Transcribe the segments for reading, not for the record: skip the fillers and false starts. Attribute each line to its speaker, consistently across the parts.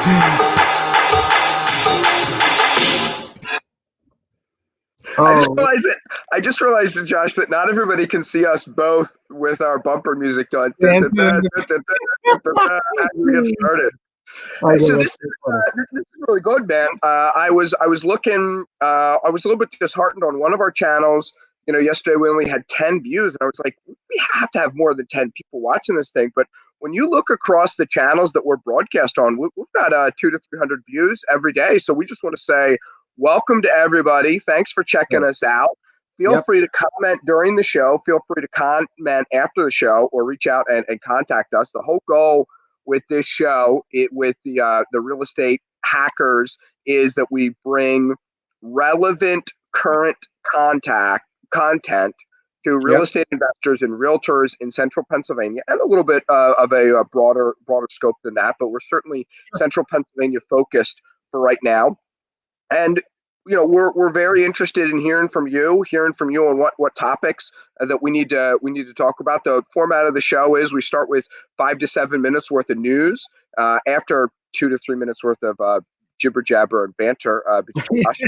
Speaker 1: I just realized, Josh, that not everybody can see us both with our bumper music done. As we get started. So this is really good, man. I was looking. I was a little bit disheartened on one of our channels. Yesterday we only had 10 views, and I was like, we have to have more than 10 people watching this thing. But when you look across the channels that we're broadcast on, we've got 200 to 300 views every day. So we just want to say welcome to everybody. Thanks for checking us out. Feel free to comment during the show. Feel free to comment after the show, or reach out and contact us. The whole goal with this show, with the real estate hackers, is that we bring relevant, current content to real estate investors and realtors in central Pennsylvania, and a little bit of a broader scope than that. But we're certainly central Pennsylvania focused for right now. And we're very interested in hearing from you on what topics that we need to talk about. The format of the show is we start with 5 to 7 minutes worth of news, after 2 to 3 minutes worth of jibber jabber and banter between us,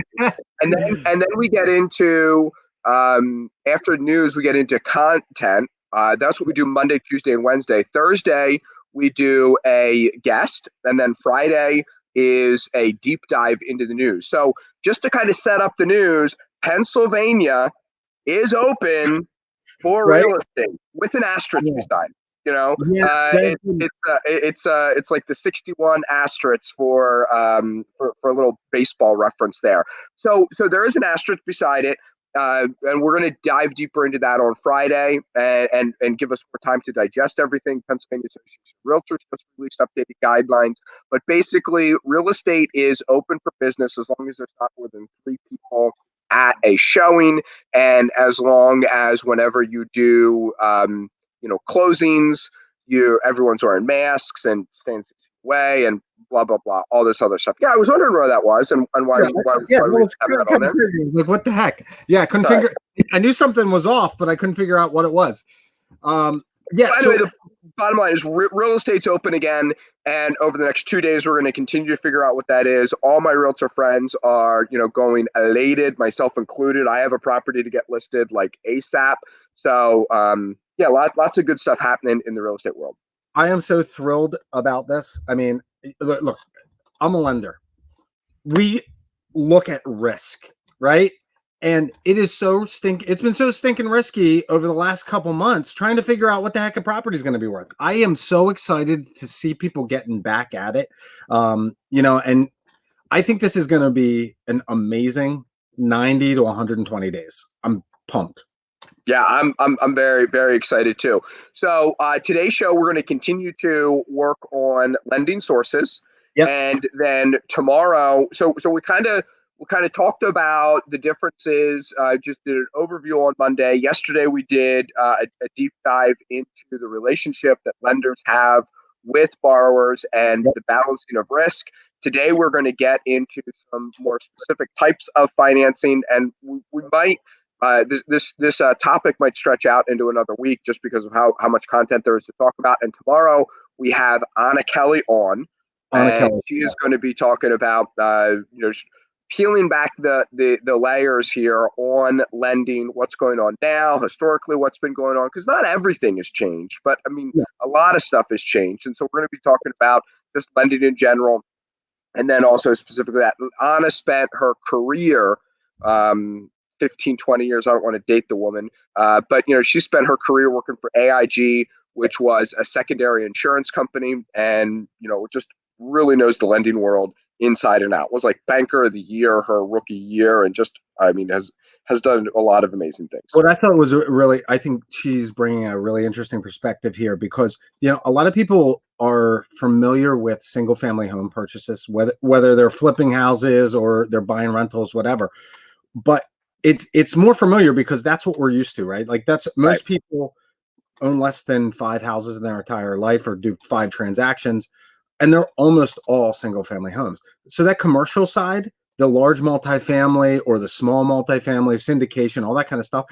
Speaker 1: and then we get into after news we get into content. That's what we do Monday, Tuesday, and Wednesday. Thursday we do a guest, and then Friday is a deep dive into the news. So just to kind of set up the news, Pennsylvania is open for real estate with an asterisk beside. It's like the 61 asterisks for a little baseball reference there. So there is an asterisk beside it. And we're going to dive deeper into that on Friday and give us more time to digest everything. Pennsylvania Association of Realtors just released updated guidelines. But basically, real estate is open for business as long as there's not more than 3 people at a showing, and as long as whenever you do closings, everyone's wearing masks and staying 6 feet away and blah blah blah, all this other stuff. Yeah, I was wondering where that was and why we have that on there.
Speaker 2: Like, what the heck? Yeah, I couldn't figure. I knew something was off, but I couldn't figure out what it was.
Speaker 1: Anyway, the bottom line is real estate's open again, and over the next 2 days, we're going to continue to figure out what that is. All my realtor friends are, going elated, myself included. I have a property to get listed like ASAP. So, lots of good stuff happening in the real estate world.
Speaker 2: I am so thrilled about this. I mean, look, I'm a lender. We look at risk, right? And it is it's been so stinking risky over the last couple months trying to figure out what the heck a property is going to be worth. I am so excited to see people getting back at it. And I think this is going to be an amazing 90 to 120 days. I'm pumped.
Speaker 1: Yeah, I'm very, very excited too. So today's show, we're going to continue to work on lending sources. Yep. And then tomorrow, so we kind of talked about the differences. Just did an overview on Monday. Yesterday we did a deep dive into the relationship that lenders have with borrowers and the balancing of risk. Today we're going to get into some more specific types of financing, and we might. This topic might stretch out into another week just because of how much content there is to talk about. And tomorrow we have Anna Kelly on. She is going to be talking about peeling back the layers here on lending, what's going on now, historically what's been going on, because not everything has changed, but I mean a lot of stuff has changed. And so we're going to be talking about just lending in general, and then also specifically that Anna spent her career 15, 20 years. I don't want to date the woman, but she spent her career working for AIG, which was a secondary insurance company, and just really knows the lending world inside and out. Was like banker of the year her rookie year, and just has done a lot of amazing things.
Speaker 2: What I thought was I think she's bringing a really interesting perspective here, because a lot of people are familiar with single family home purchases, whether they're flipping houses or they're buying rentals, whatever, but it's more familiar because that's what we're used to, right? Like most people own less than 5 houses in their entire life or do 5 transactions, and they're almost all single family homes. So that commercial side, the large multifamily or the small multifamily, syndication, all that kind of stuff,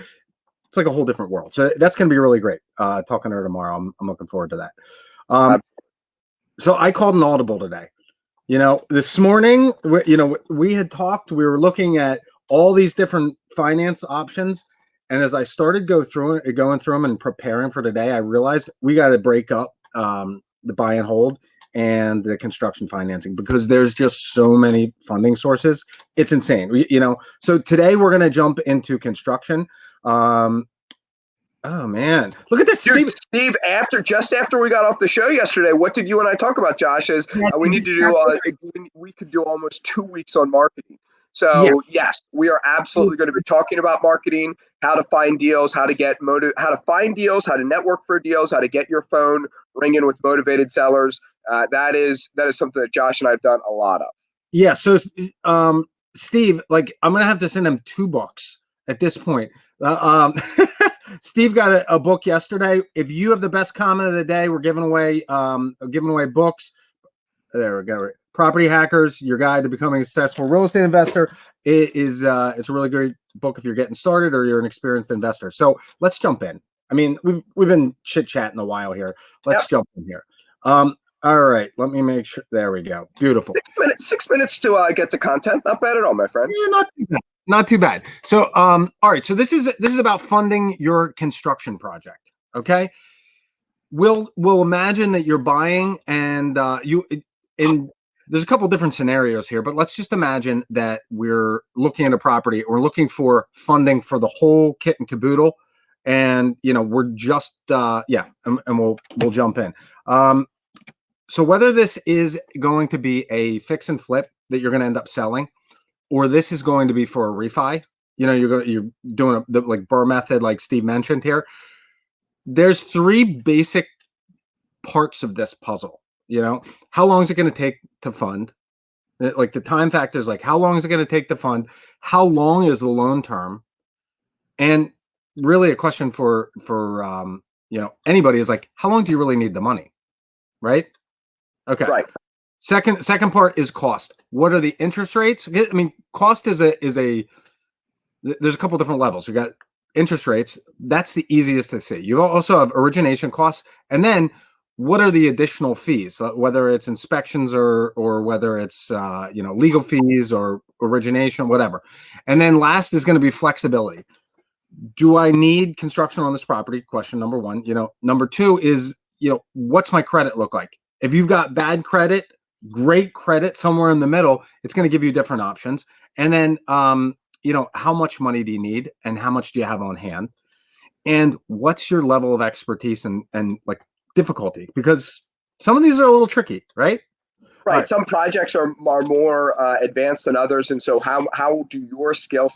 Speaker 2: it's like a whole different world. So that's going to be really great. Talking to her tomorrow. I'm looking forward to that. So I called an audible today. This morning, we had talked, we were looking at all these different finance options. And as I started going through them and preparing for today, I realized we got to break up the buy and hold and the construction financing, because there's just so many funding sources. It's insane. So today we're going to jump into construction. Oh man, look at this,
Speaker 1: Dude, Steve. Just after we got off the show yesterday, what did you and I talk about, Josh? Is we need to do we could do almost 2 weeks on marketing. So yes, we are absolutely going to be talking about marketing, how to find deals, how to find deals, how to network for deals, how to get your phone ringing with motivated sellers. That is something that Josh and I have done a lot of.
Speaker 2: Yeah. So, Steve, I'm gonna have to send him 2 books at this point. Steve got a book yesterday. If you have the best comment of the day, we're giving away books. There we go. Property Hackers: Your Guide to Becoming a Successful Real Estate Investor. It's a really great book if you're getting started or you're an experienced investor. So let's jump in. I mean, we've been chit-chatting a while here. Let's jump in here. All right, let me make sure. There we go. Beautiful.
Speaker 1: 6 minutes to get the content. Not bad at all, my friend.
Speaker 2: Yeah, not too bad. Not too bad. So, all right. So this is about funding your construction project. Okay. We'll imagine that you're buying, and there's a couple different scenarios here, but let's just imagine that we're looking at a property. We're looking for funding for the whole kit and caboodle, and we're just and we'll jump in. So whether this is going to be a fix and flip that you're going to end up selling, or this is going to be for a refi, you're doing the BRRRR method, like Steve mentioned here. There's 3 basic parts of this puzzle. How long is it going to take to fund? Like the time factor is how long is it going to take to fund? How long is the loan term? And really a question for anybody is how long do you really need the money? Right? Okay.
Speaker 1: Right.
Speaker 2: Second part is cost. What are the interest rates? I mean, cost is there's a couple different levels. You got interest rates. That's the easiest to see. You also have origination costs, and then what are the additional fees? Whether it's inspections or whether it's legal fees or origination, whatever. And then last is going to be flexibility. Do I need construction on this property? Question number 1. Number 2 is what's my credit look like? If you've got bad credit, great credit, somewhere in the middle, it's going to give you different options. And then, how much money do you need and how much do you have on hand? And what's your level of expertise and difficulty? Because some of these are a little tricky, right?
Speaker 1: Right. Some projects are more advanced than others. And so how does your skill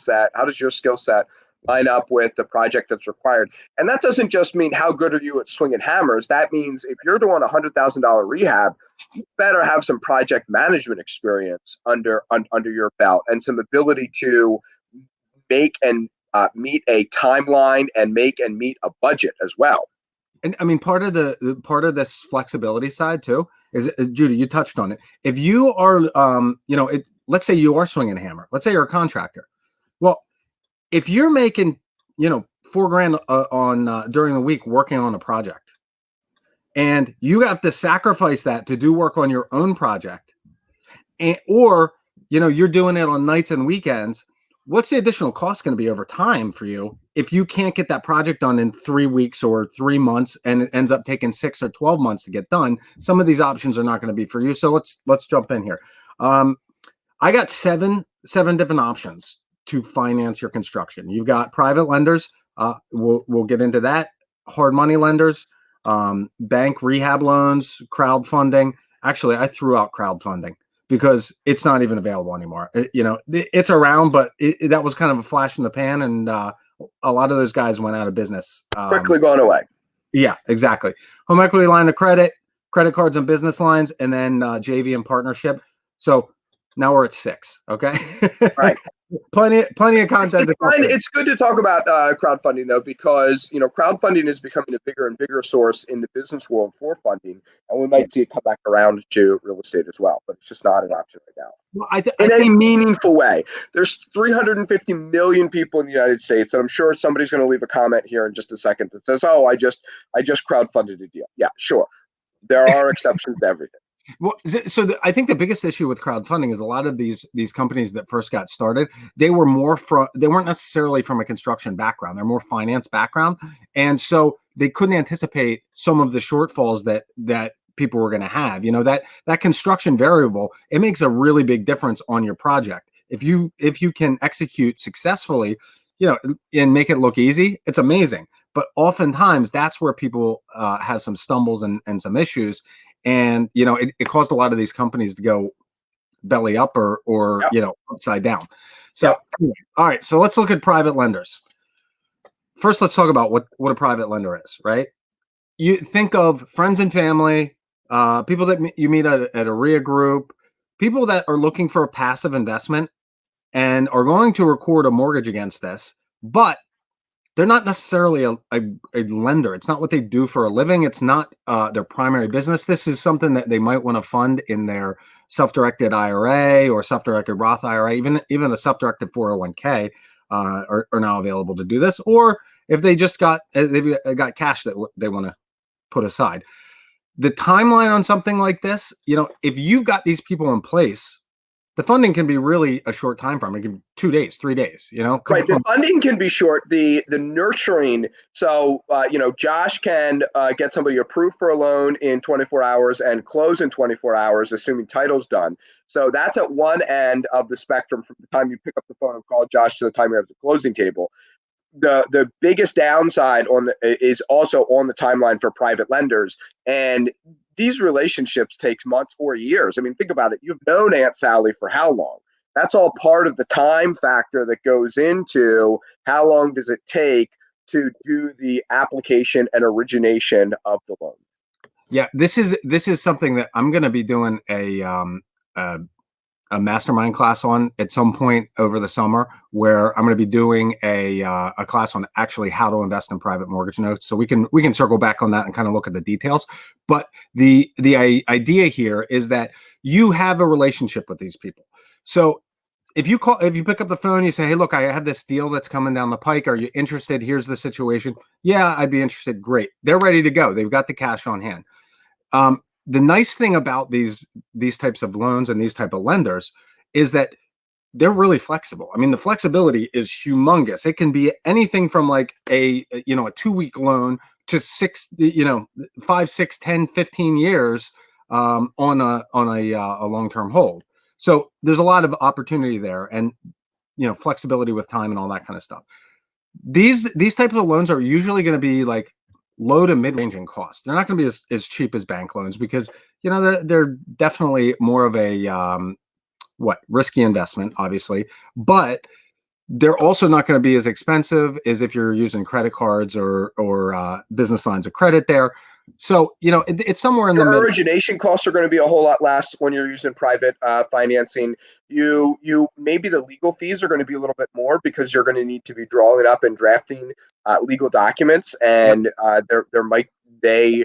Speaker 1: set line up with the project that's required? And that doesn't just mean how good are you at swinging hammers. That means if you're doing $100,000 rehab, you better have some project management experience under your belt and some ability to make and meet a timeline and meet a budget as well.
Speaker 2: And I mean, part of this flexibility side too is, Judy, you touched on it. If you are, let's say you are swinging a hammer. Let's say you're a contractor. Well, if you're making, $4,000 on during the week working on a project, and you have to sacrifice that to do work on your own project, or you're doing it on nights and weekends, what's the additional cost going to be over time for you if you can't get that project done in 3 weeks or 3 months, and it ends up taking 6 or 12 months to get done? Some of these options are not going to be for you. So let's jump in here. I got seven different options to finance your construction. You've got private lenders. We'll get into that. Hard money lenders, bank rehab loans, crowdfunding. Actually, I threw out crowdfunding because it's not even available anymore. It's around, but that was kind of a flash in the pan, and a lot of those guys went out of business.
Speaker 1: Quickly gone away.
Speaker 2: Yeah, exactly. Home equity line of credit, credit cards and business lines, and then JV and partnership. So now we're at 6. Okay.
Speaker 1: Right.
Speaker 2: Plenty of content.
Speaker 1: It's good to talk about crowdfunding, though, because crowdfunding is becoming a bigger and bigger source in the business world for funding, and we might see it come back around to real estate as well. But it's just not an option right now.
Speaker 2: Well,
Speaker 1: in any meaningful way. There's 350 million people in the United States, and I'm sure somebody's going to leave a comment here in just a second that says, "Oh, I just crowdfunded a deal." Yeah, sure. There are exceptions to everything.
Speaker 2: Well, I think the biggest issue with crowdfunding is a lot of these companies that first got started, they weren't necessarily from a construction background. They're more finance background, and so they couldn't anticipate some of the shortfalls that people were going to have. That construction variable, it makes a really big difference on your project. If you can execute successfully, and make it look easy, it's amazing. But oftentimes that's where people have some stumbles and some issues. And it caused a lot of these companies to go belly up or
Speaker 1: Yep.
Speaker 2: upside down. So
Speaker 1: Yep.
Speaker 2: anyway, all right, so let's look at private lenders. First, let's talk about what a private lender is. Right? You think of friends and family, people that you meet at a REHAB group, people that are looking for a passive investment and are going to record a mortgage against this, but they're not necessarily a lender. It's not what they do for a living. It's not their primary business. This is something that they might want to fund in their self-directed IRA or self-directed Roth IRA, even a self-directed 401k are now available to do this. Or if they've got cash that they want to put aside. The timeline on something like this, if you've got these people in place, the funding can be really a short time frame. It can be 2 days, 3 days,
Speaker 1: Right. The funding can be short. The nurturing. So Josh can get somebody approved for a loan in 24 hours and close in 24 hours, assuming title's done. So that's at one end of the spectrum from the time you pick up the phone and call Josh to the time you have the closing table. The biggest downside is also on the timeline for private lenders, and these relationships takes months or years. I mean, think about it. You've known Aunt Sally for how long? That's all part of the time factor that goes into how long does it take to do the application and origination of the loan.
Speaker 2: Yeah, this is something that I'm going to be doing a mastermind class on at some point over the summer, where I'm going to be doing a class on actually how to invest in private mortgage notes. So we can circle back on that and kind of look at the details. But the idea here is that you have a relationship with these people. So if you pick up the phone, you say, "Hey, look, I have this deal that's coming down the pike. Are you interested? Here's the situation." Yeah, I'd be interested. Great. They're ready to go. They've got the cash on hand. The nice thing about these types of loans and these type of lenders is that they're really flexible. I mean, the flexibility is humongous. It can be anything from like a 2-week loan to 5, 6, 10, 15 years on a long-term hold. So there's a lot of opportunity there, and flexibility with time and all that kind of stuff. These types of loans are usually going to be like low to mid-range in cost. They're not going to be as cheap as bank loans because they're definitely more of a risky investment, obviously, but they're also not going to be as expensive as if you're using credit cards or business lines of credit there. So it's somewhere in the middle.
Speaker 1: Origination costs are going to be a whole lot less when you're using private financing. You maybe the legal fees are going to be a little bit more because you're going to need to be drawing up and drafting legal documents, and they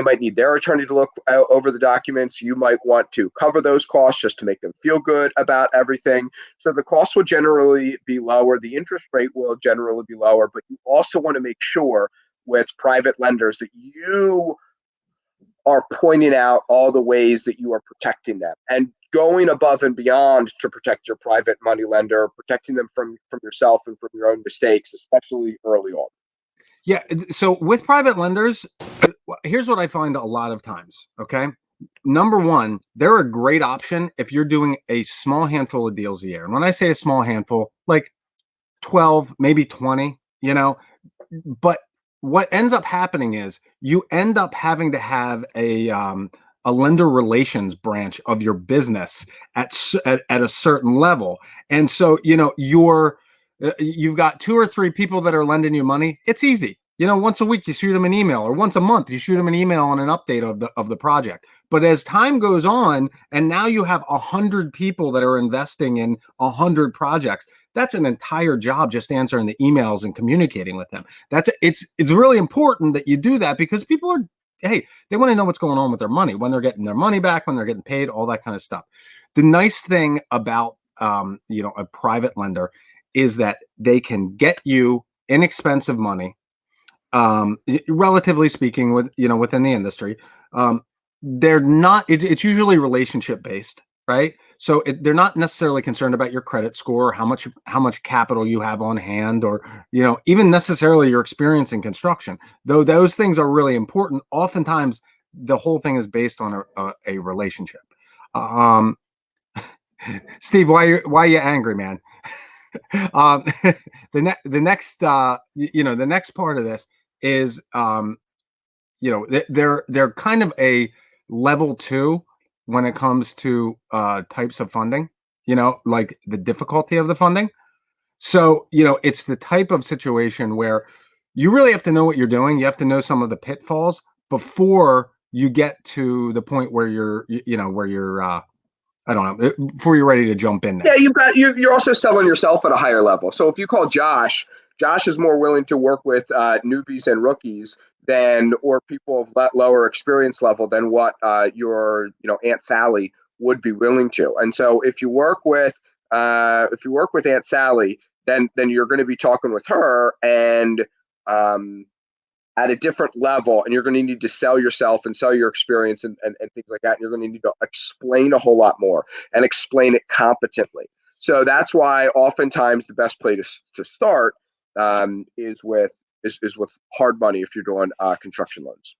Speaker 1: might need their attorney to look over the documents. You might want to cover those costs just to make them feel good about everything. So the costs will generally be lower. The interest rate will generally be lower, but you also want to make sure with private lenders that you are pointing out all the ways that you are protecting them and going above and beyond to protect your private money lender, protecting them from yourself and from your own mistakes, especially early on.
Speaker 2: Yeah. So with private lenders, here's what I find a lot of times. Okay. Number one, they're a great option if you're doing a small handful of deals a year. And when I say a small handful, like 12, maybe 20, but what ends up happening is you end up having to have a lender relations branch of your business at a certain level. And so, you've got 2 or 3 people that are lending you money. It's easy. Once a week you shoot them an email, or once a month you shoot them an email on an update of the project. But as time goes on, and now you have 100 people that are investing in 100 projects, that's an entire job just answering the emails and communicating with them. It's really important that you do that because people they want to know what's going on with their money, when they're getting their money back, when they're getting paid, all that kind of stuff. The nice thing about a private lender is that they can get you inexpensive money, relatively speaking, within the industry. they're not. It's usually relationship based, right? So they're not necessarily concerned about your credit score, or how much capital you have on hand, or even necessarily your experience in construction. Though those things are really important. Oftentimes, the whole thing is based on a relationship. Um, Steve, why are you angry, man? um, the next the next part of this is they're kind of a level two when it comes to types of funding, like the difficulty of the funding. So, it's the type of situation where you really have to know what you're doing. You have to know some of the pitfalls before you get to the point where you're I don't know, before you're ready to jump in there.
Speaker 1: Yeah, you're also selling yourself at a higher level. So if you call Josh is more willing to work with newbies and rookies than or people of that lower experience level than what your Aunt Sally would be willing to. And so if you work with Aunt Sally, then you're going to be talking with her and at a different level, and you're going to need to sell yourself and sell your experience and things like that. And you're going to need to explain a whole lot more and explain it competently. So that's why oftentimes the best place to start is with hard money if you're doing construction loans.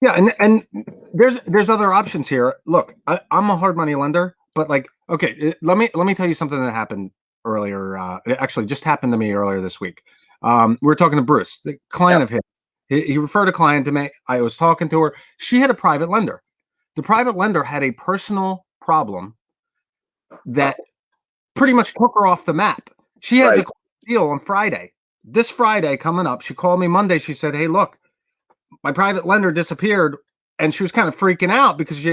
Speaker 2: Yeah, and there's other options here. Look, I'm a hard money lender, but okay, let me tell you something that happened earlier. It actually just happened to me earlier this week. We were talking to Bruce, the client of his. He referred a client to me. I was talking to her. She had a private lender. The private lender had a personal problem that pretty much took her off the map. She had the deal on Friday. This Friday coming up, she called me Monday. She said, "Hey, look, my private lender disappeared," and she was kind of freaking out because she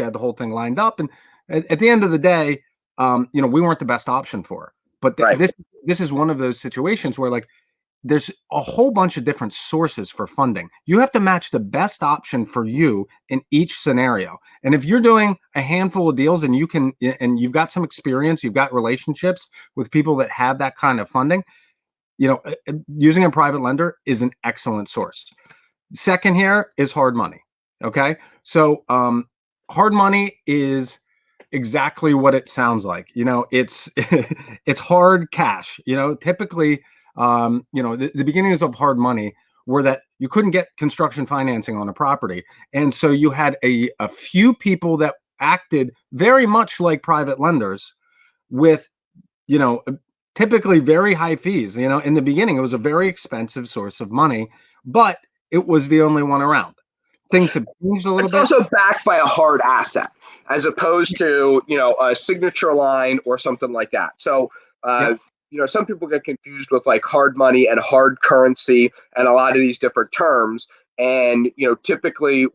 Speaker 2: had the whole thing lined up. And at the end of the day, we weren't the best option for her. But this is one of those situations where there's a whole bunch of different sources for funding. You have to match the best option for you in each scenario. And if you're doing a handful of deals and you've got some experience, you've got relationships with people that have that kind of funding, using a private lender is an excellent source. Second here is hard money. Okay. So hard money is exactly what it sounds like. It's it's hard cash. Typically, the beginnings of hard money were that you couldn't get construction financing on a property. And so you had a few people that acted very much like private lenders with, typically very high fees. In the beginning, it was a very expensive source of money, but it was the only one around. Things have changed a little bit.
Speaker 1: It's also backed by a hard asset as opposed to, a signature line or something like that. So, some people get confused with hard money and hard currency and a lot of these different terms. And, typically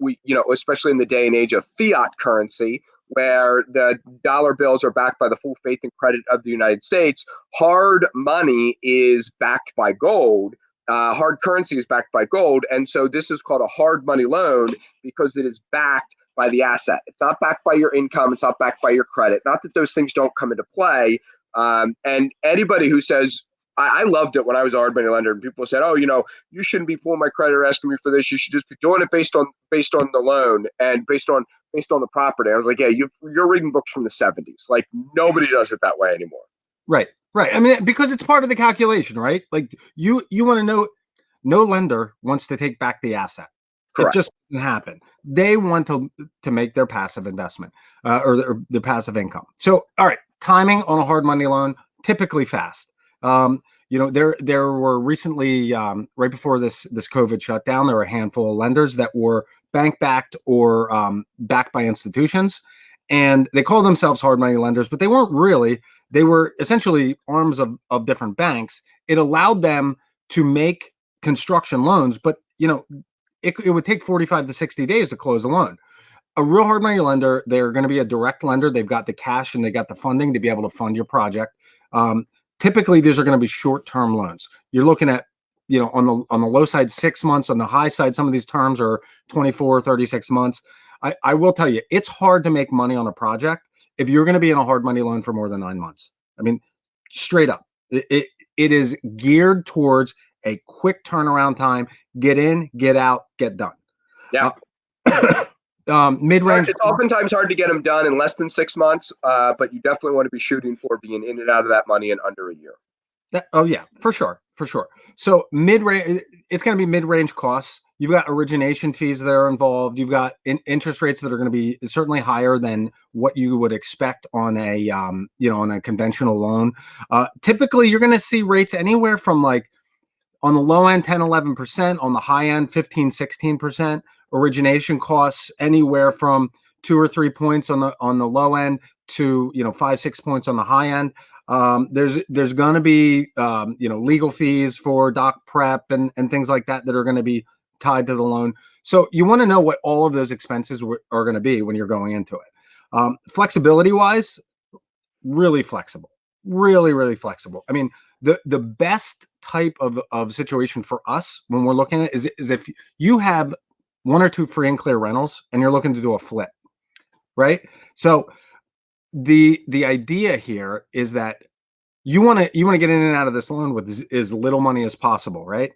Speaker 1: especially in the day and age of fiat currency, where the dollar bills are backed by the full faith and credit of the United States, hard money is backed by gold. Hard currency is backed by gold. And so this is called a hard money loan because it is backed by the asset. It's not backed by your income. It's not backed by your credit. Not that those things don't come into play. And anybody who says, I loved it when I was a hard money lender and people said, "Oh, you shouldn't be pulling my credit or asking me for this. You should just be doing it based on the loan and based on the property." I was like, "Yeah, you're reading books from the 70s. Nobody does it that way anymore."
Speaker 2: Right. I mean, because it's part of the calculation, right? You want to know, no lender wants to take back the asset.
Speaker 1: Correct.
Speaker 2: It just doesn't happen. They want to make their passive investment or their passive income. So, all right, timing on a hard money loan, typically fast. There were recently, right before this COVID shutdown, there were a handful of lenders that were bank backed or backed by institutions, and they call themselves hard money lenders, but they weren't really. They were essentially arms of different banks. It allowed them to make construction loans, but it would take 45 to 60 days to close a loan. A real hard money lender, they're going to be a direct lender. They've got the cash and they got the funding to be able to fund your project. Typically, these are going to be short-term loans. You're looking at, on the low side, 6 months. On the high side, some of these terms are 24, 36 months. I will tell you, it's hard to make money on a project if you're going to be in a hard money loan for more than 9 months. I mean, straight up, it is geared towards a quick turnaround time. Get in, get out, get done.
Speaker 1: Yeah.
Speaker 2: Mid-range.
Speaker 1: It's oftentimes hard to get them done in less than 6 months, but you definitely want to be shooting for being in and out of that money in under a year.
Speaker 2: Oh yeah, for sure. So mid-range, it's going to be mid-range costs. You've got origination fees that are involved. You've got interest rates that are going to be certainly higher than what you would expect on a on a conventional loan. Typically, you're going to see rates anywhere from, like, on the low end 10-11%, on the high end 15-16%. Origination costs anywhere from 2 or 3 points on the low end to 5-6 points on the high end. There's going to be legal fees for doc prep and things like that are going to be tied to the loan. So you want to know what all of those expenses are going to be when you're going into it. Flexibility wise, really flexible, really flexible. I mean, the best type of situation for us when we're looking at it is if you have 1 or 2 free and clear rentals and you're looking to do a flip, right? So the idea here is that you want to get in and out of this loan with as little money as possible, right?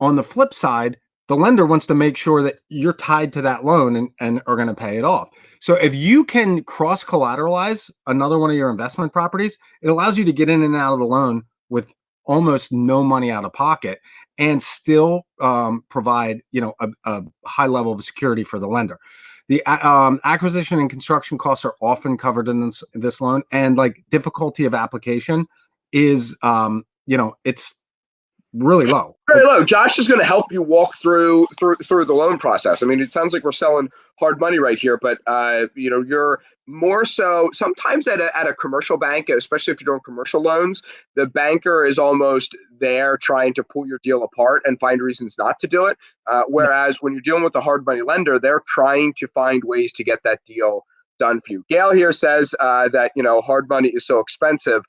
Speaker 2: On the flip side, the lender wants to make sure that you're tied to that loan and are going to pay it off. So if you can cross collateralize another one of your investment properties, it allows you to get in and out of the loan with almost no money out of pocket and still provide a high level of security for the lender. The acquisition and construction costs are often covered in this loan, and like difficulty of application is it's really low.
Speaker 1: Very low. Josh is going to help you walk through the loan process. I mean, it sounds like we're selling hard money right here, but you're more so sometimes at a commercial bank, especially if you're doing commercial loans, the banker is almost there trying to pull your deal apart and find reasons not to do it. Whereas when you're dealing with a hard money lender, they're trying to find ways to get that deal done for you. Gail here says that hard money is so expensive.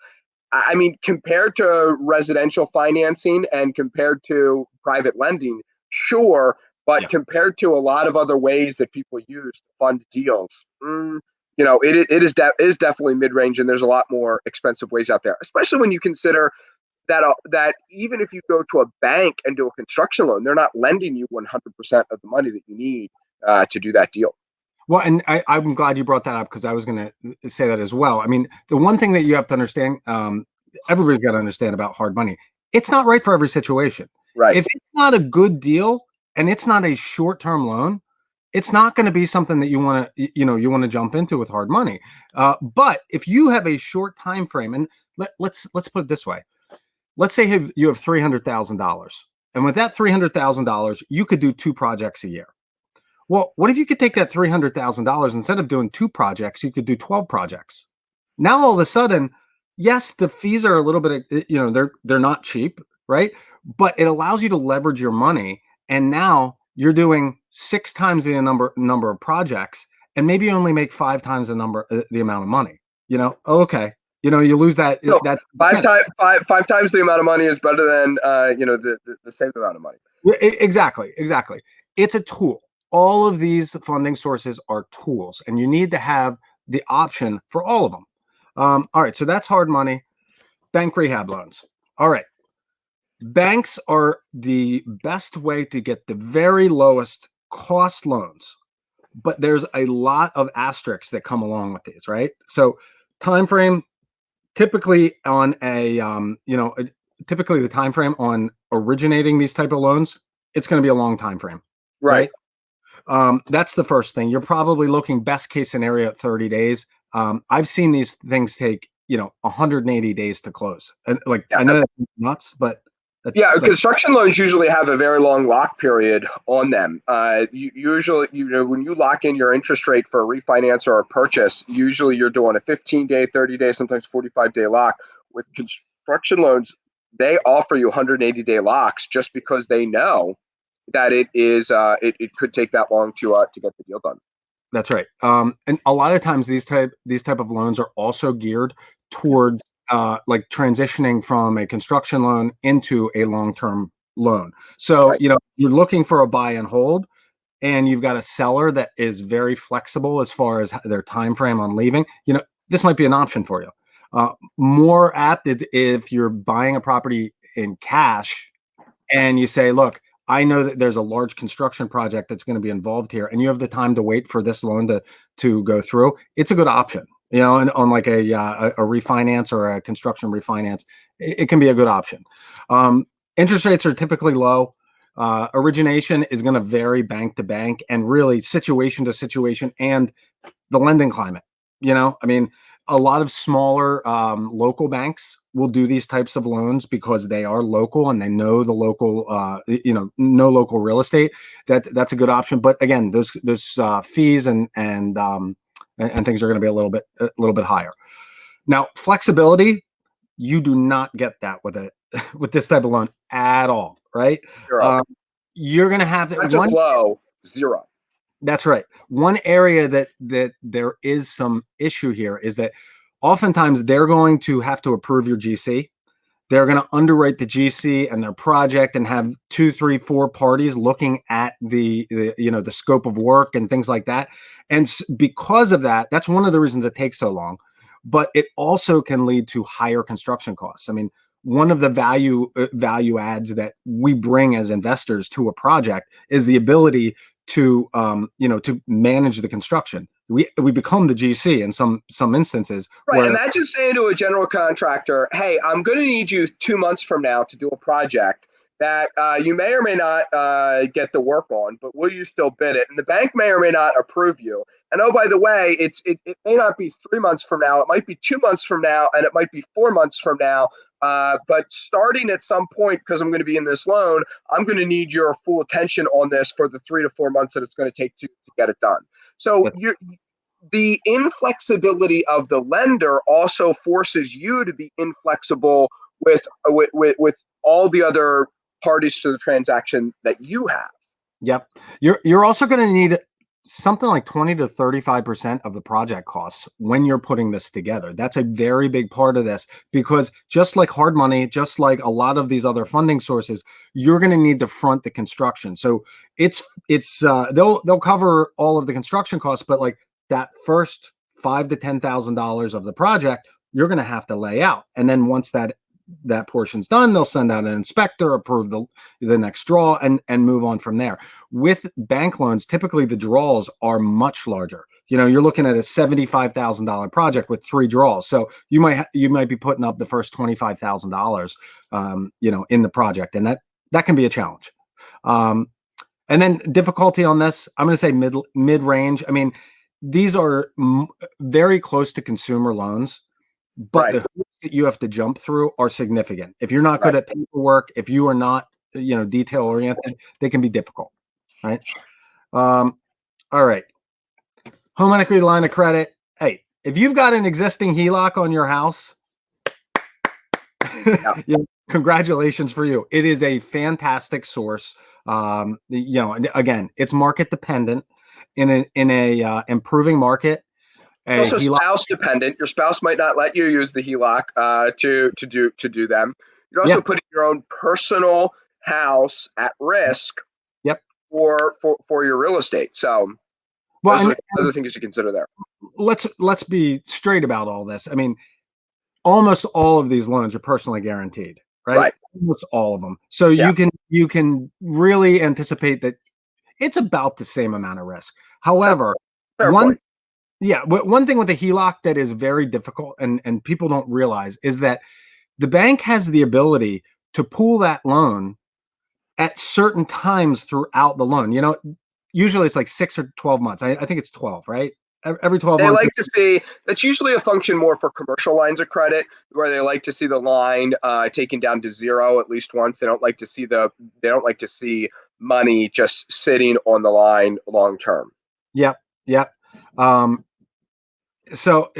Speaker 1: I mean, compared to residential financing and compared to private lending, sure, but compared to a lot of other ways that people use to fund deals, it is definitely mid-range, and there's a lot more expensive ways out there, especially when you consider that even if you go to a bank and do a construction loan, they're not lending you 100% of the money that you need to do that deal.
Speaker 2: Well, and I'm glad you brought that up, because I was going to say that as well. I mean, the one thing that you have to understand, everybody's got to understand about hard money, it's not right for every situation.
Speaker 1: Right.
Speaker 2: If it's not a good deal and it's not a short-term loan, it's not going to be something that you want to jump into with hard money. But if you have a short time frame, and let's put it this way, let's say you have $300,000, and with that $300,000, you could do 2 projects a year. Well, what if you could take that $300,000, instead of doing 2 projects, you could do 12 projects? Now, all of a sudden, yes, the fees are a little bit, they're not cheap, right? But it allows you to leverage your money, and now you're doing 6 times the number of projects, and maybe you only make 5 times the amount of money. Okay, you lose that.
Speaker 1: So that five times the amount of money is better than the same amount of money.
Speaker 2: Exactly. It's a tool. All of these funding sources are tools, and you need to have the option for all of them. All right, so that's hard money. Bank rehab loans. All right. Banks are the best way to get the very lowest cost loans, but there's a lot of asterisks that come along with these, right? So time frame, typically on typically the time frame on originating these type of loans, it's going to be a long time frame.
Speaker 1: Right.
Speaker 2: That's the first thing. You're probably looking best case scenario at 30 days. I've seen these things take 180 days to close. And I know that's nuts, but
Speaker 1: construction loans usually have a very long lock period on them. Usually, when you lock in your interest rate for a refinance or a purchase, usually you're doing a 15-day, 30-day, sometimes 45-day lock. With construction loans, they offer you 180-day locks just because they know that it could take that long to get the deal done.
Speaker 2: That's right. And a lot of times these type of loans are also geared towards transitioning from a construction loan into a long-term loan. So,
Speaker 1: right.
Speaker 2: You're looking for a buy and hold, and you've got a seller that is very flexible as far as their time frame on leaving. This might be an option for you. More apt if you're buying a property in cash and you say, look, I know that there's a large construction project that's going to be involved here, and you have the time to wait for this loan to go through, it's a good option. And on like a refinance or a construction refinance, it can be a good option. Interest rates are typically low. Origination is going to vary bank to bank and really situation to situation and the lending climate. I mean, a lot of smaller local banks will do these types of loans because they are local and they know the local, know local real estate. That's a good option. But again, those fees and things are going to be a little bit higher. Now, flexibility, you do not get that with this type of loan at all, right? You're going to have
Speaker 1: low zero.
Speaker 2: That's right. One area that there is some issue here is that oftentimes they're going to have to approve your GC. They're going to underwrite the GC and their project and have 2, 3, 4 parties looking at the scope of work and things like that. And because of that, that's one of the reasons it takes so long. But it also can lead to higher construction costs. I mean, one of the value adds that we bring as investors to a project is the ability to manage the construction. We become the GC in some instances.
Speaker 1: Right. Imagine saying to a general contractor, "Hey, I'm going to need you 2 months from now to do a project that you may or may not get the work on, but will you still bid it? And the bank may or may not approve you. And oh, by the way, it may not be 3 months from now. It might be 2 months from now, and it might be 4 months from now. But starting at some point, because I'm going to be in this loan, I'm going to need your full attention on this for the 3 to 4 months that it's going to take to get it done." So the inflexibility of the lender also forces you to be inflexible with all the other parties to the transaction that you have.
Speaker 2: Yep. You're also going to need something like 20 to 35% of the project costs when you're putting this together. That's a very big part of this, because just like hard money, just like a lot of these other funding sources, you're going to need to front the construction. So they'll cover all of the construction costs, but like that first $5,000 to $10,000 of the project, you're going to have to lay out. And then once that portion's done, they'll send out an inspector, approve the next draw, and move on from there. With bank loans, typically the draws are much larger. You're looking at a $75,000 project with 3 draws. So you might be putting up the first $25,000, in the project, and that can be a challenge. And then difficulty on this, I'm going to say mid range. I mean, these are very close to consumer loans, but the hoops that you have to jump through are significant. If you're not good at paperwork, if you are not, detail oriented, they can be difficult. Right. All right. Home equity line of credit. Hey, if you've got an existing HELOC on your house, congratulations for you. It is a fantastic source. Again, it's market dependent in a improving market.
Speaker 1: Also spouse dependent. Your spouse might not let you use the HELOC to do them. You're also putting your own personal house at risk.
Speaker 2: Yep.
Speaker 1: For your real estate. So those are other things to consider there.
Speaker 2: Let's be straight about all this. I mean, almost all of these loans are personally guaranteed, right? Almost all of them. So you can really anticipate that it's about the same amount of risk. However, one thing with the HELOC that is very difficult and people don't realize is that the bank has the ability to pool that loan at certain times throughout the loan. Usually it's like 6 or 12 months. I think it's 12, right? Every 12 months.
Speaker 1: They like to see, that's usually a function more for commercial lines of credit, where they like to see the line taken down to 0 at least once. They don't like to see money just sitting on the line long term.
Speaker 2: Yep. So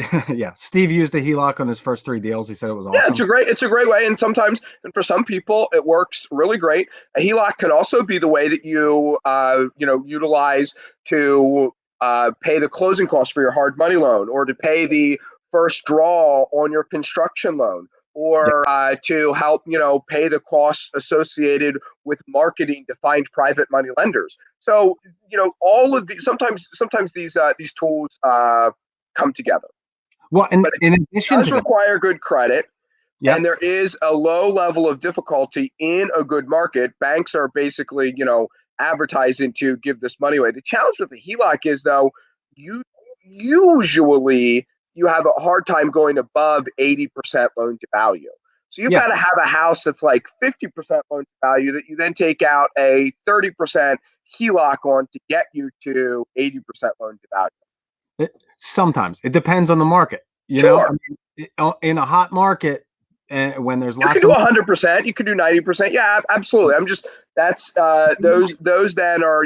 Speaker 2: Steve used a HELOC on his first 3 deals. He said it was awesome.
Speaker 1: Yeah, it's a great way. And sometimes, and for some people, it works really great. A HELOC can also be the way that you utilize to pay the closing costs for your hard money loan, or to pay the first draw on your construction loan, or to help pay the costs associated with marketing to find private money lenders. So all of these sometimes these tools come together.
Speaker 2: Well, and in addition,
Speaker 1: it does require good credit,
Speaker 2: Yeah.
Speaker 1: And there is a low level of difficulty in a good market. Banks are basically, advertising to give this money away. The challenge with the HELOC is, though, you usually you have a hard time going above 80% loan to value. So you've
Speaker 2: Yeah.
Speaker 1: got to have a house that's like 50% loan to value that you then take out a 30% HELOC on to get you to 80% loan to value.
Speaker 2: Sometimes it depends on the market.
Speaker 1: Sure.
Speaker 2: In a hot market, when there's
Speaker 1: You
Speaker 2: lots
Speaker 1: could
Speaker 2: of
Speaker 1: do 100%. You could do 90%. Yeah, absolutely. I'm just that's those then are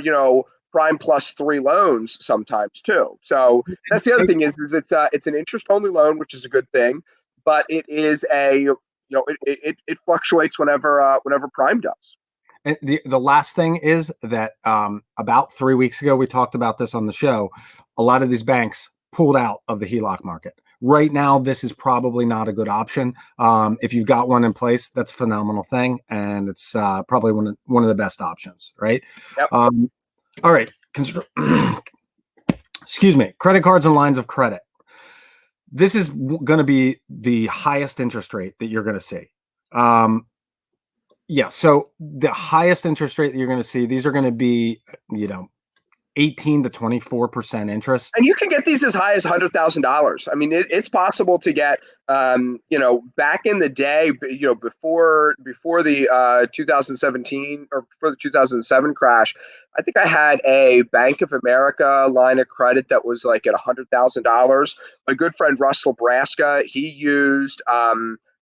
Speaker 1: prime plus three loans sometimes too. So that's the other thing is it's an interest only loan, which is a good thing, but it is it fluctuates whenever prime does.
Speaker 2: And the last thing is that about 3 weeks ago, we talked about this on the show. A lot of these banks pulled out of the HELOC market. Right now, this is probably not a good option. If you've got one in place, that's a phenomenal thing, and it's probably one of the best options, right?
Speaker 1: Yep.
Speaker 2: All right. Excuse me. Credit cards and lines of credit. This is going to be the highest interest rate that you're going to see. Yeah. So the highest interest rate that you're going to see, these are going to be, 18 to 24% interest.
Speaker 1: And you can get these as high as $100,000. I mean, it's possible to get, back in the day, before the 2017 or before the 2007 crash, I think I had a Bank of America line of credit that was like at $100,000. My good friend Russell Braska, he used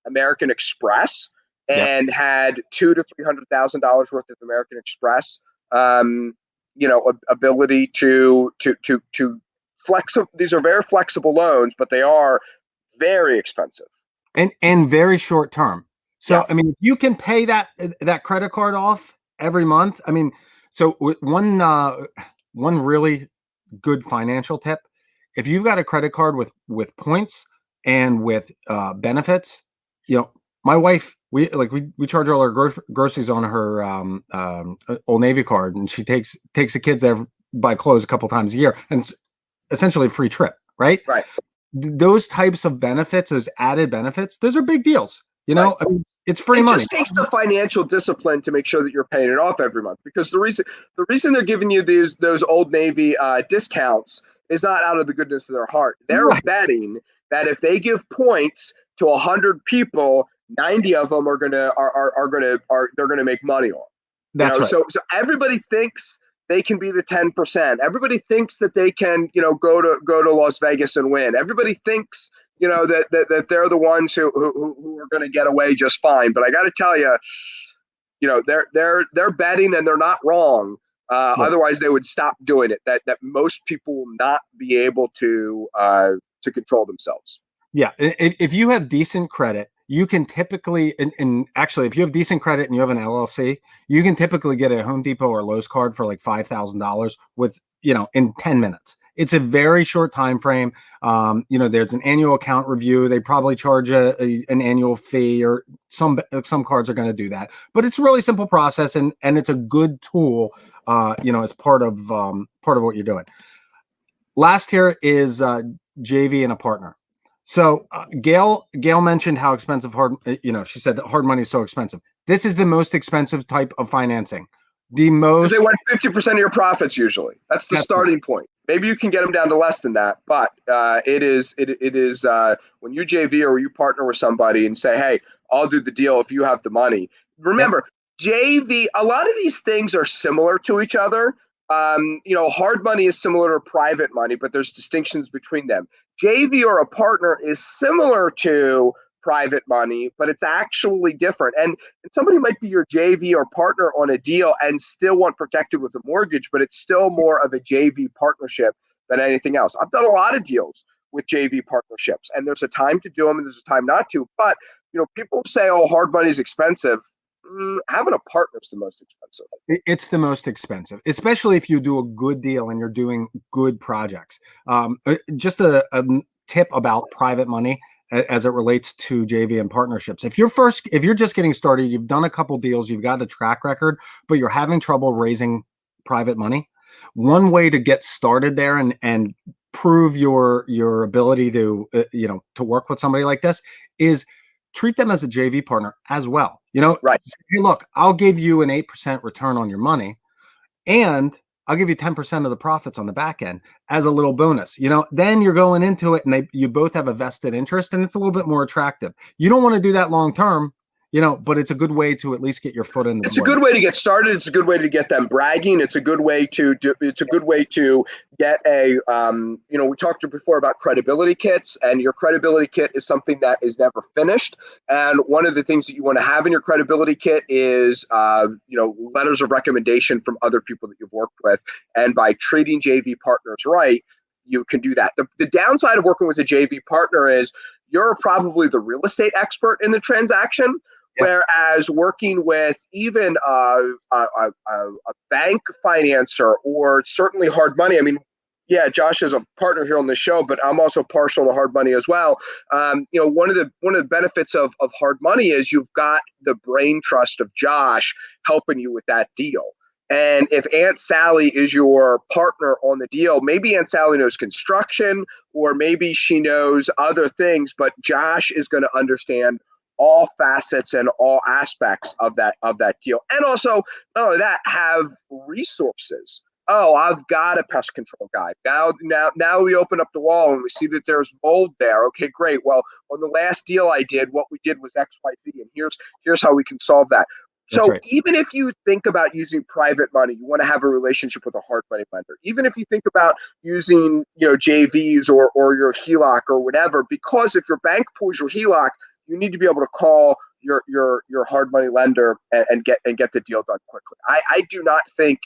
Speaker 1: American Express and had $200,000 to $300,000 worth of American Express. Ability to flex. These are very flexible loans, but they are very expensive
Speaker 2: and very short term. So, I mean, if you can pay that credit card off every month, I mean, so one really good financial tip, if you've got a credit card with points and with benefits, my wife, we charge all our groceries on her Old Navy card, and she takes the kids there, buy clothes a couple times a year, and it's essentially a free trip, right?
Speaker 1: Right.
Speaker 2: Those types of benefits, those added benefits, those are big deals. I mean, it's free money.
Speaker 1: It just takes the financial discipline to make sure that you're paying it off every month, because the reason they're giving you those Old Navy discounts is not out of the goodness of their heart. They're betting that if they give points to 100 people, 90 of them are gonna make money on.
Speaker 2: That's right.
Speaker 1: So everybody thinks they can be the 10%. Everybody thinks that they can, go to Las Vegas and win. Everybody thinks, that they're the ones who are going to get away just fine. But I got to tell you, they're betting, and they're not wrong. Otherwise, they would stop doing it. That most people will not be able to control themselves.
Speaker 2: Yeah, if you have decent credit, you can typically, and actually, if you have decent credit and you have an LLC, you can typically get a Home Depot or Lowe's card for like $5,000 with, in 10 minutes. It's a very short time frame. There's an annual account review. They probably charge an annual fee, or some cards are going to do that. But it's a really simple process, and it's a good tool, as part of what you're doing. Last here is JV and a partner. So Gail mentioned how expensive she said that hard money is so expensive. This is the most expensive type of financing. They want
Speaker 1: 50% of your profits usually. That's the starting point. Maybe you can get them down to less than that, but it is when you JV or you partner with somebody and say, hey, I'll do the deal if you have the money. Remember, JV, a lot of these things are similar to each other. Hard money is similar to private money, but there's distinctions between them. JV or a partner is similar to private money, but it's actually different. And somebody might be your JV or partner on a deal and still want protected with a mortgage, but it's still more of a JV partnership than anything else. I've done a lot of deals with JV partnerships, and there's a time to do them and there's a time not to. But people say, "Oh, hard money is expensive." Having a partner is the most expensive.
Speaker 2: It's the most expensive, especially if you do a good deal and you're doing good projects. Just a tip about private money as it relates to JV and partnerships. If you're just getting started, you've done a couple deals, you've got a track record, but you're having trouble raising private money, one way to get started there and prove your ability to to work with somebody like this is treat them as a JV partner as well. You know,
Speaker 1: Right.
Speaker 2: hey, look, I'll give you an 8% return on your money, and I'll give you 10% of the profits on the back end as a little bonus. You know, then you're going into it and you both have a vested interest, and it's a little bit more attractive. You don't want to do that long term, you know, but it's a good way to at least get your foot in the door.
Speaker 1: It's a good way to get started. It's a good way to get them bragging. It's a good way to get a, we talked before about credibility kits, and your credibility kit is something that is never finished. And one of the things that you want to have in your credibility kit is, letters of recommendation from other people that you've worked with. And by treating JV partners right, you can do that. The downside of working with a JV partner is you're probably the real estate expert in the transaction. Yep. Whereas working with even a bank financer, or certainly hard money. I mean, yeah, Josh is a partner here on the show, but I'm also partial to hard money as well. One of the benefits of hard money is you've got the brain trust of Josh helping you with that deal. And if Aunt Sally is your partner on the deal, maybe Aunt Sally knows construction, or maybe she knows other things, but Josh is going to understand all facets and all aspects of that deal. And also, not only that, have resources. Oh, I've got a pest control guy. Now we open up the wall and we see that there's mold there. Okay, great. Well, on the last deal I did, what we did was XYZ, and here's how we can solve that. So right. Even if you think about using private money, you want to have a relationship with a hard money lender. Even if you think about using, JVs or your HELOC or whatever, because if your bank pulls your HELOC, you need to be able to call your hard money lender and get the deal done quickly. I do not think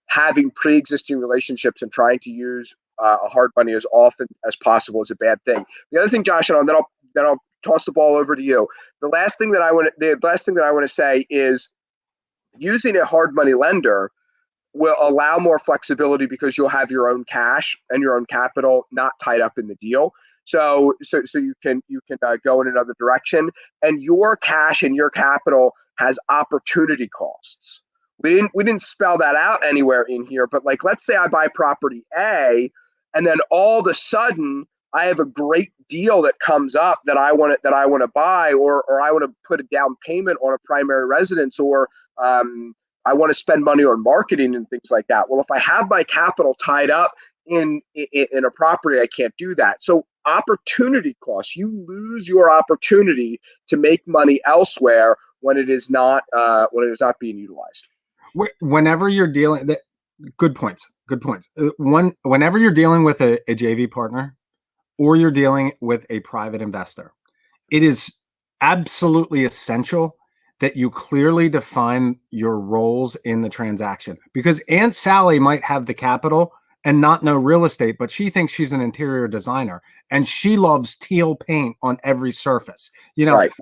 Speaker 1: having pre-existing relationships and trying to use a hard money as often as possible is a bad thing. The other thing, Josh, and then I'll toss the ball over to you. The last thing that I want to say is using a hard money lender will allow more flexibility because you'll have your own cash and your own capital not tied up in the deal. So you can go in another direction, and your cash and your capital has opportunity costs. We didn't spell that out anywhere in here, but like, let's say I buy property A, and then all of a sudden I have a great deal that comes up that I want to buy, or I want to put a down payment on a primary residence, or I want to spend money on marketing and things like that. Well, if I have my capital tied up in a property, I can't do that. So opportunity costs. You lose your opportunity to make money elsewhere when it is not being utilized.
Speaker 2: Whenever you're dealing, good points. Whenever you're dealing with a JV partner, or you're dealing with a private investor, it is absolutely essential that you clearly define your roles in the transaction, because Aunt Sally might have the capital and not know real estate, but she thinks she's an interior designer and she loves teal paint on every surface. Right.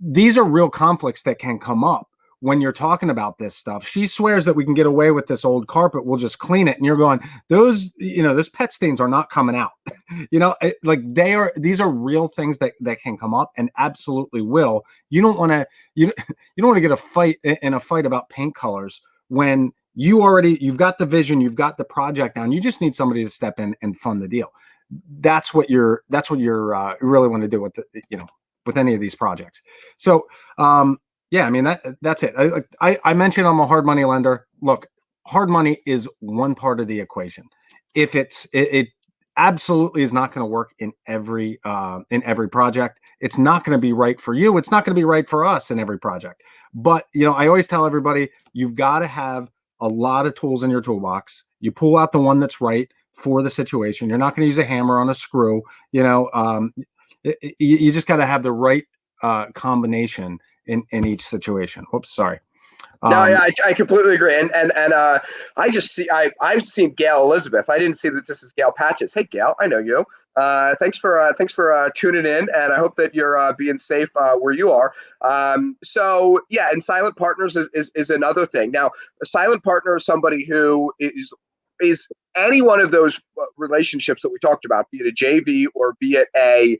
Speaker 2: These are real conflicts that can come up when you're talking about this stuff. She swears that we can get away with this old carpet, we'll just clean it. And you're going, those pet stains are not coming out. These are real things that can come up, and absolutely will. You don't want to get a fight about paint colors when you've got the vision, you've got the project down. You just need somebody to step in and fund the deal. That's what you're really want to do with any of these projects. So, yeah, I mean, that's it. I mentioned I'm a hard money lender. Look, hard money is one part of the equation. If it absolutely is not going to work in every project. It's not going to be right for you. It's not going to be right for us in every project. But I always tell everybody, you've got to have a lot of tools in your toolbox. You pull out the one that's right for the situation. You're not going to use a hammer on a screw. You just got to have the right combination in each situation. Oops, sorry.
Speaker 1: No, yeah, I completely agree. And I've seen Gail Elizabeth. I didn't see that this is Gail Patches. Hey, Gail, I know you. Thanks for tuning in, and I hope that you're being safe where you are. So yeah, and silent partners is another thing. Now, a silent partner is somebody who is any one of those relationships that we talked about, be it a JV or be it a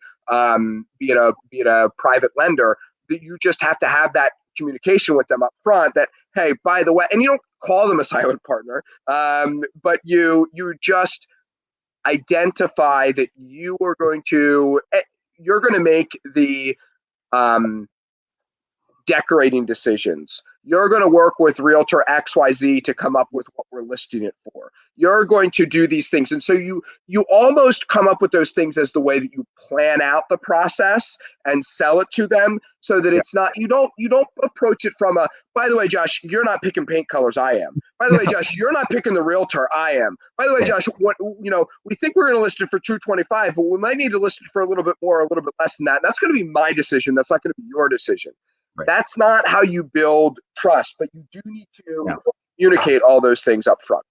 Speaker 1: private lender. That you just have to have that communication with them up front that, hey, by the way, and you don't call them a silent partner, but you just identify that you're going to make the decorating decisions. You're going to work with realtor XYZ to come up with what we're listing it for. You're going to do these things. And so you almost come up with those things as the way that you plan out the process and sell it to them, so that it's not, you don't approach it from a, by the way, Josh, you're not picking paint colors, I am. By the way, Josh, you're not picking the realtor, I am. By the way, Josh, what, we think we're going to list it for 225, but we might need to list it for a little bit more, a little bit less than that. And that's going to be my decision. That's not going to be your decision. Right. That's not how you build trust, but you do need to communicate all those things up front.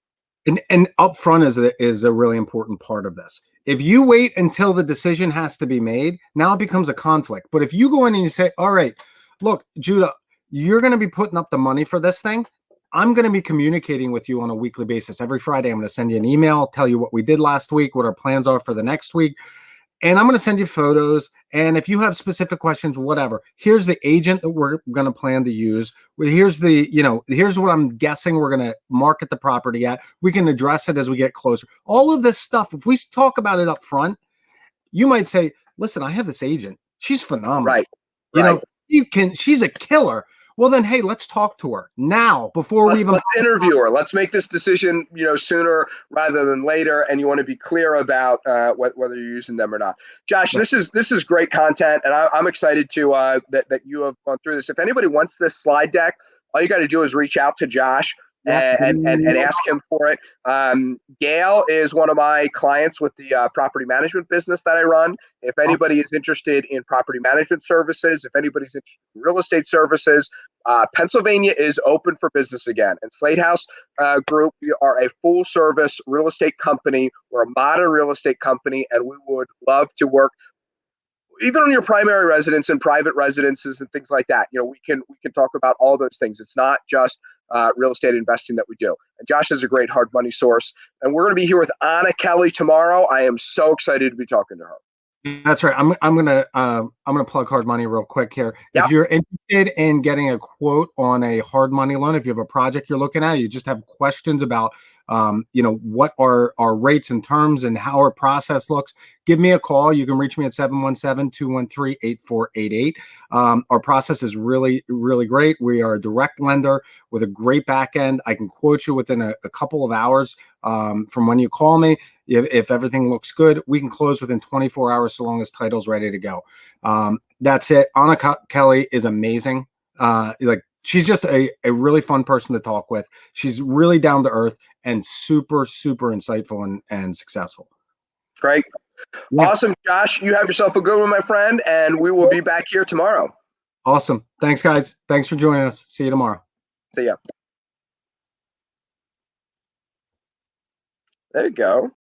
Speaker 2: And up front is a really important part of this. If you wait until the decision has to be made, now it becomes a conflict. But if you go in and you say, all right, look, Judah, you're going to be putting up the money for this thing. I'm going to be communicating with you on a weekly basis. Every Friday, I'm going to send you an email, tell you what we did last week, what our plans are for the next week. And I'm going to send you photos. And if you have specific questions, whatever, here's the agent that we're going to plan to use. Here's here's what I'm guessing we're going to market the property at. We can address it as we get closer. All of this stuff, if we talk about it up front, you might say, listen, I have this agent. She's phenomenal.
Speaker 1: Right.
Speaker 2: She's a killer. Well, then, hey, let's talk to her now before let's
Speaker 1: interview her. Let's make this decision, sooner rather than later. And you want to be clear about whether you're using them or not. Josh, this is great content, and I'm excited to that you have gone through this. If anybody wants this slide deck, all you got to do is reach out to Josh and ask him for it. Gail is one of my clients with the property management business that I run. If anybody is interested in property management services, if anybody's interested in real estate services, Pennsylvania is open for business again. And Slate House Group, we are a full service real estate company. We're a modern real estate company, and we would love to work even on your primary residence and private residences and things like that. We can talk about all those things. It's not just real estate investing that we do. And Josh is a great hard money source. And we're going to be here with Anna Kelly tomorrow. I am so excited to be talking to her.
Speaker 2: That's right. I'm gonna plug hard money real quick here. Yep. If you're interested in getting a quote on a hard money loan, if you have a project you're looking at, you just have questions about what are our rates and terms and how our process looks, give me a call. You can reach me at 717-213-8488. Our process is really, really great. We are a direct lender with a great back end. I can quote you within a couple of hours from when you call me. If everything looks good, we can close within 24 hours so long as title's ready to go. That's it. Anna Kelly is amazing. She's just a really fun person to talk with. She's really down to earth and super, super insightful and successful.
Speaker 1: Great. Yeah. Awesome, Josh. You have yourself a good one, my friend, and we will be back here tomorrow.
Speaker 2: Awesome. Thanks, guys. Thanks for joining us. See you tomorrow.
Speaker 1: See ya. There you go.